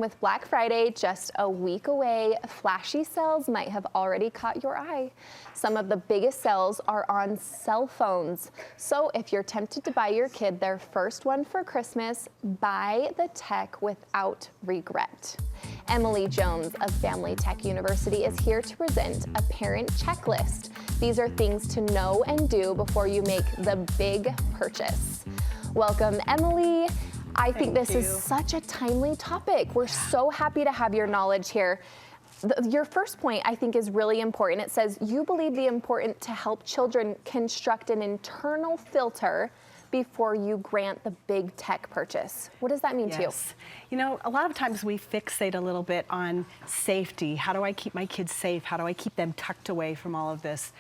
With Black Friday just a week away, flashy sales might have already caught your eye. Some of the biggest sales are on cell phones. So if you're tempted to buy your kid their first one for Christmas, buy the tech without regret. Emily Jones of Family Tech University is here to present a parent checklist. These are things to know and do before you make the big purchase. Welcome, Emily. I think this is such a timely topic. We're so happy to have your knowledge here. Your first point, I think, is really important. It says you believe the important to help children construct an internal filter before you grant the big tech purchase. What does that mean to you? You know, a lot of times we fixate a little bit on safety. How do I keep my kids safe? How do I keep them tucked away from all of this?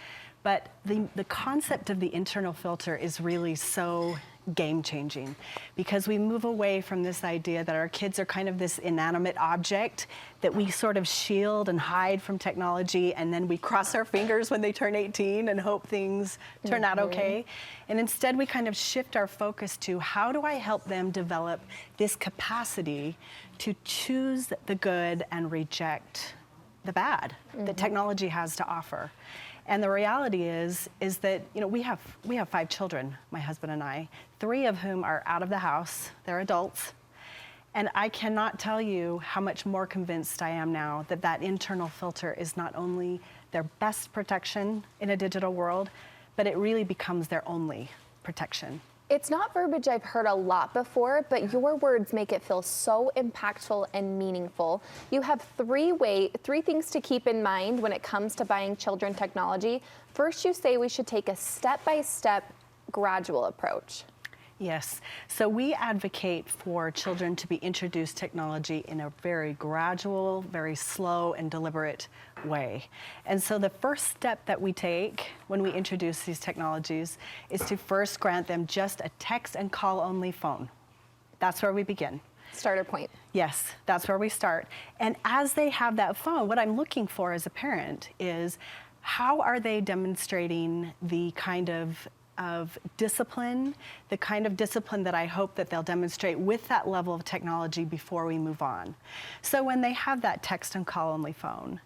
But the concept of the internal filter is really so game-changing, because we move away from this idea that our kids are kind of this inanimate object that we sort of shield and hide from technology, and then we cross our fingers when they turn 18 and hope things turn out okay. And instead we kind of shift our focus to, how do I help them develop this capacity to choose the good and reject the bad that technology has to offer? And the reality is that, you know, we have 5 children, my husband and I, 3 of whom are out of the house. They're adults. And I cannot tell you how much more convinced I am now that that internal filter is not only their best protection in a digital world, but it really becomes their only protection. It's not verbiage I've heard a lot before, but your words make it feel so impactful and meaningful. You have 3 things to keep in mind when it comes to buying children technology. First, you say we should take a step-by-step, gradual approach. Yes. So we advocate for children to be introduced to technology in a very gradual, very slow and deliberate way. And so the first step that we take when we introduce these technologies is to first grant them just a text and call only phone. That's where we begin. Starter point. Yes, that's where we start. And as they have that phone, what I'm looking for as a parent is, how are they demonstrating the kind of discipline, the kind of discipline that I hope that they'll demonstrate with that level of technology before we move on. So when they have that text and call only phone,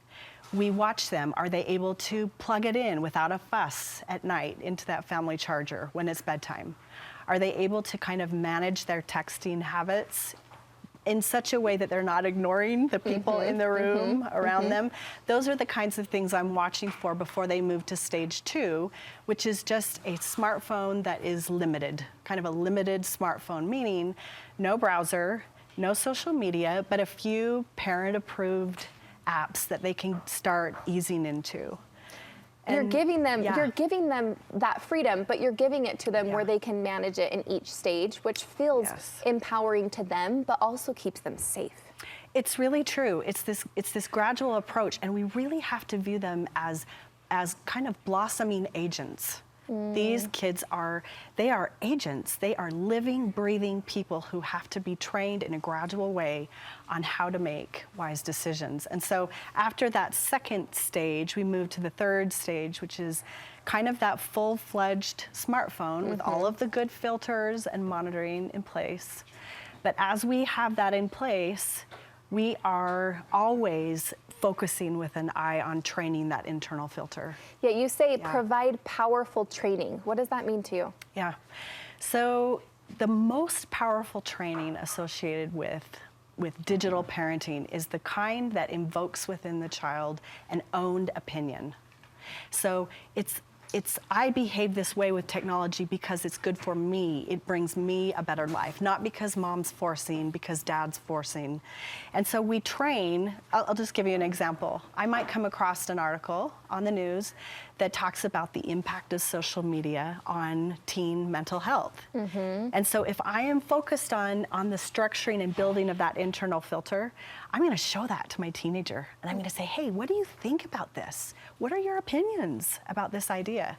we watch them. Are they able to plug it in without a fuss at night into that family charger when it's bedtime? Are they able to kind of manage their texting habits in such a way that they're not ignoring the people in the room around them? Those are the kinds of things I'm watching for before they move to stage 2, which is just a smartphone that is limited, kind of a limited smartphone, meaning no browser, no social media, but a few parent-approved apps that they can start easing into. You're giving them that freedom, but you're giving it to them where they can manage it in each stage, which feels empowering to them, but also keeps them safe. It's really true. It's this gradual approach, and we really have to view them as kind of blossoming agents. These kids are agents. They are living, breathing people who have to be trained in a gradual way on how to make wise decisions. And so after that second stage, we move to the third stage, which is kind of that full-fledged smartphone with all of the good filters and monitoring in place. But as we have that in place, we are always focusing with an eye on training that internal filter. Yeah, you say provide powerful training. What does that mean to you? Yeah, so the most powerful training associated with digital parenting is the kind that invokes within the child an owned opinion. So it's I behave this way with technology because it's good for me. It brings me a better life, not because mom's forcing, because dad's forcing. And so we train. I'll just give you an example. I might come across an article on the news that talks about the impact of social media on teen mental health. And so if I am focused on the structuring and building of that internal filter, I'm going to show that to my teenager. And I'm going to say, hey, what do you think about this? What are your opinions about this idea?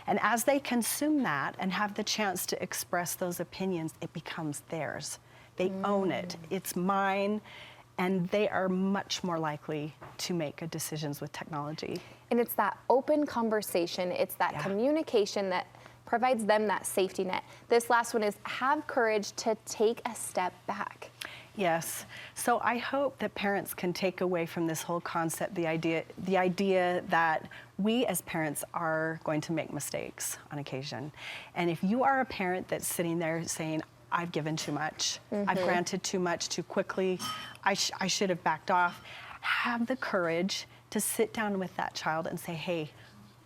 And as they consume that and have the chance to express those opinions, it becomes theirs. They own it. It's mine. And they are much more likely to make decisions with technology. And it's that open conversation, it's that communication that provides them that safety net. This last one is have courage to take a step back. Yes. So I hope that parents can take away from this whole concept the idea that we as parents are going to make mistakes on occasion. And if you are a parent that's sitting there saying, I've given too much, I've granted too much too quickly, I should have backed off, have the courage to sit down with that child and say, hey,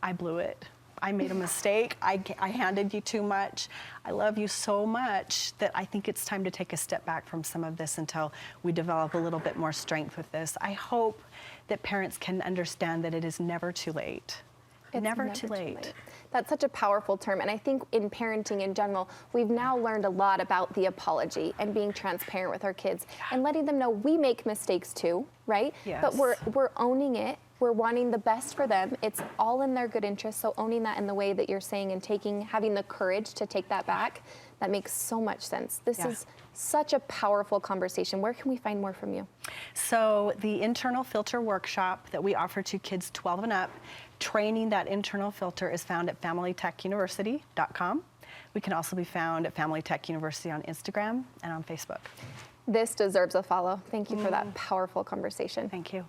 I blew it. I made a mistake. I handed you too much. I love you so much that I think it's time to take a step back from some of this until we develop a little bit more strength with this. I hope that parents can understand that it is never too late. It's Never too late. That's such a powerful term. And I think in parenting in general, we've now learned a lot about the apology and being transparent with our kids and letting them know we make mistakes too, right? Yes. But we're owning it. We're wanting the best for them. It's all in their good interest. So owning that in the way that you're saying and having the courage to take that back, that makes so much sense. This is such a powerful conversation. Where can we find more from you? So the internal filter workshop that we offer to kids 12 and up, training that internal filter is found at FamilyTechUniversity.com. We can also be found at Family Tech University on Instagram and on Facebook. This deserves a follow. Thank you for that powerful conversation. Thank you.